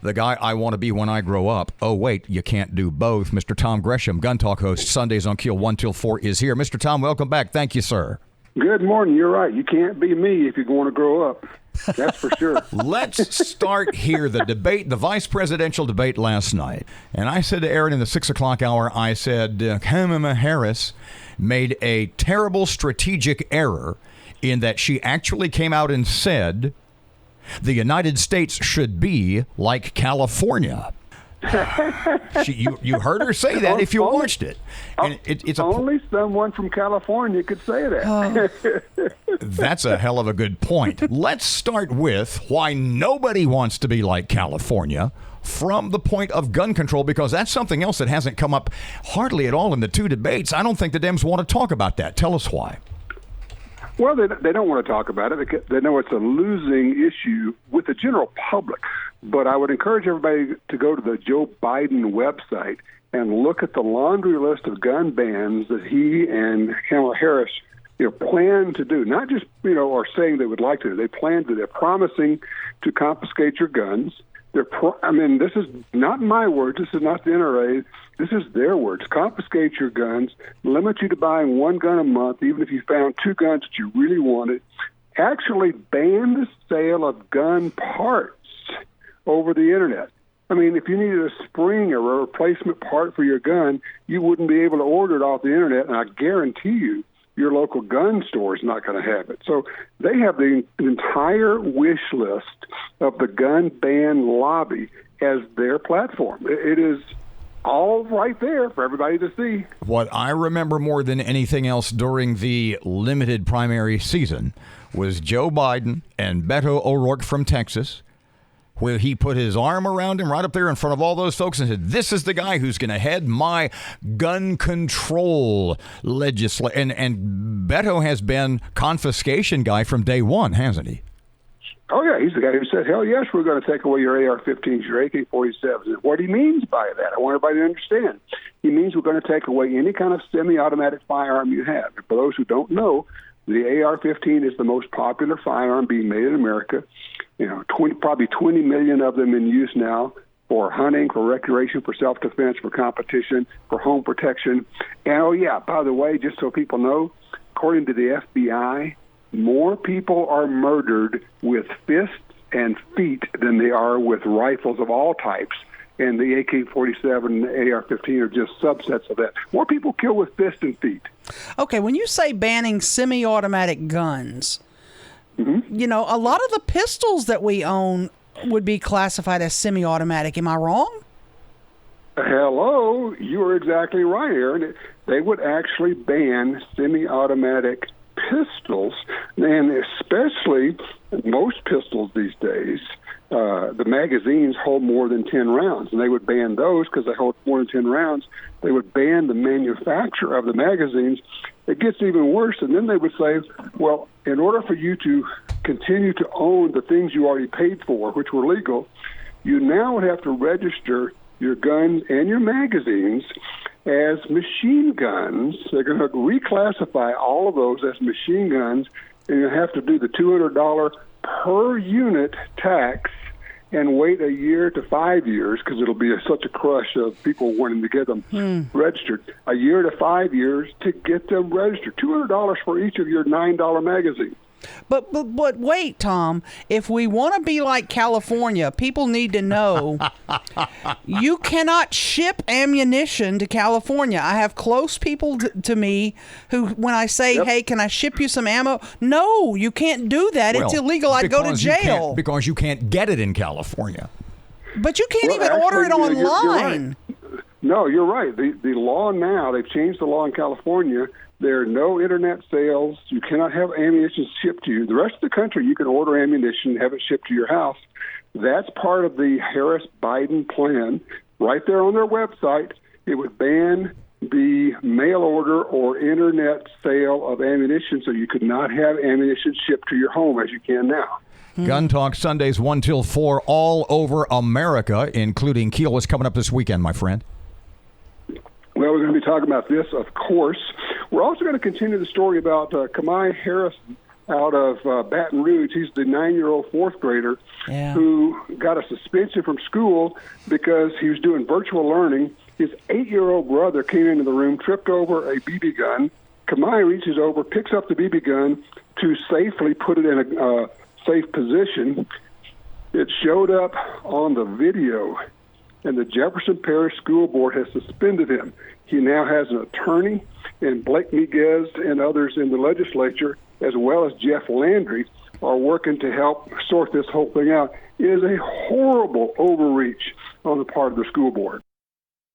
the guy I want to be when I grow up. Oh, wait, you can't do both. Mr. Tom Gresham, Gun Talk host, Sundays on Keel 1 till 4 is here. Mr. Tom, welcome back. Thank you, sir. Good morning. You're right. You can't be me if you're going to grow up. That's for sure. Let's start here. The debate, the vice presidential debate last night. And I said to Aaron in the 6 o'clock hour, I said, Kamala Harris made a terrible strategic error in that she actually came out and said the United States should be like California. You heard her say that if you watched it. And it's only someone from California could say that. That's a hell of a good point. Let's start with why nobody wants to be like California from the point of gun control, because that's something else that hasn't come up hardly at all in the two debates. I don't think the Dems want to talk about that. Tell us why. Well, they don't want to talk about it. They know it's a losing issue with the general public. But I would encourage everybody to go to the Joe Biden website and look at the laundry list of gun bans that he and Kamala Harris, plan to do. Not just, are saying they would like to. They plan to. They're promising to confiscate your guns. This is not my words. This is not the NRA. This is their words. Confiscate your guns, limit you to buying one gun a month, even if you found two guns that you really wanted. Actually ban the sale of gun parts over the Internet. If you needed a spring or a replacement part for your gun, you wouldn't be able to order it off the Internet, and I guarantee you your local gun store is not going to have it. So they have the entire wish list of the gun ban lobby as their platform. It is all right there for everybody to see. What I remember more than anything else during the limited primary season was Joe Biden and Beto O'Rourke from Texas, where he put his arm around him right up there in front of all those folks and said, this is the guy who's going to head my gun control legislation. And Beto has been confiscation guy from day one, hasn't he? Oh, yeah. He's the guy who said, hell yes, we're going to take away your AR-15s, your AK-47s. And what he means by that, I want everybody to understand. He means we're going to take away any kind of semi-automatic firearm you have. And for those who don't know, the AR-15 is the most popular firearm being made in America. Probably 20 million of them in use now for hunting, for recreation, for self-defense, for competition, for home protection. And, by the way, just so people know, according to the FBI, more people are murdered with fists and feet than they are with rifles of all types. And the AK-47 and the AR-15 are just subsets of that. More people kill with fists and feet. Okay, when you say banning semi-automatic guns, a lot of the pistols that we own would be classified as semi-automatic. Am I wrong? Hello, you are exactly right, Aaron. They would actually ban semi-automatic pistols, and especially most pistols these days, the magazines hold more than 10 rounds, and they would ban those because they hold more than 10 rounds. They would ban the manufacturer of the magazines. It gets even worse, and then they would say, well, in order for you to continue to own the things you already paid for, which were legal, you now would have to register your guns and your magazines as machine guns. They're going to reclassify all of those as machine guns, and you have to do the $200 per unit tax and wait a year to 5 years because it'll be such a crush of people wanting to get them registered. A year to 5 years to get them registered. $200 for each of your $9 magazines. But wait, Tom, if we want to be like California, people need to know you cannot ship ammunition to California. I have close people to me who, when I say, hey, can I ship you some ammo? No, you can't do that. It's illegal. I'd go to jail. Because you can't get it in California. But you can't even order it online. You're right. No, you're right. The law now, they've changed the law in California. There are no Internet sales. You cannot have ammunition shipped to you. The rest of the country, you can order ammunition and have it shipped to your house. That's part of the Harris-Biden plan. Right there on their website, it would ban the mail order or Internet sale of ammunition, so you could not have ammunition shipped to your home as you can now. Gun Talk Sundays 1 till 4 all over America, including Keel. What's coming up this weekend, my friend? Well, we're going to be talking about this, of course. We're also going to continue the story about Kamala Harris out of Baton Rouge. He's the 9-year-old fourth grader who got a suspension from school because he was doing virtual learning. His 8-year-old brother came into the room, tripped over a BB gun. Kamai reaches over, picks up the BB gun to safely put it in a safe position. It showed up on the video, and the Jefferson Parish School Board has suspended him. He now has an attorney, and Blake Miguez and others in the legislature, as well as Jeff Landry, are working to help sort this whole thing out. It is a horrible overreach on the part of the school board.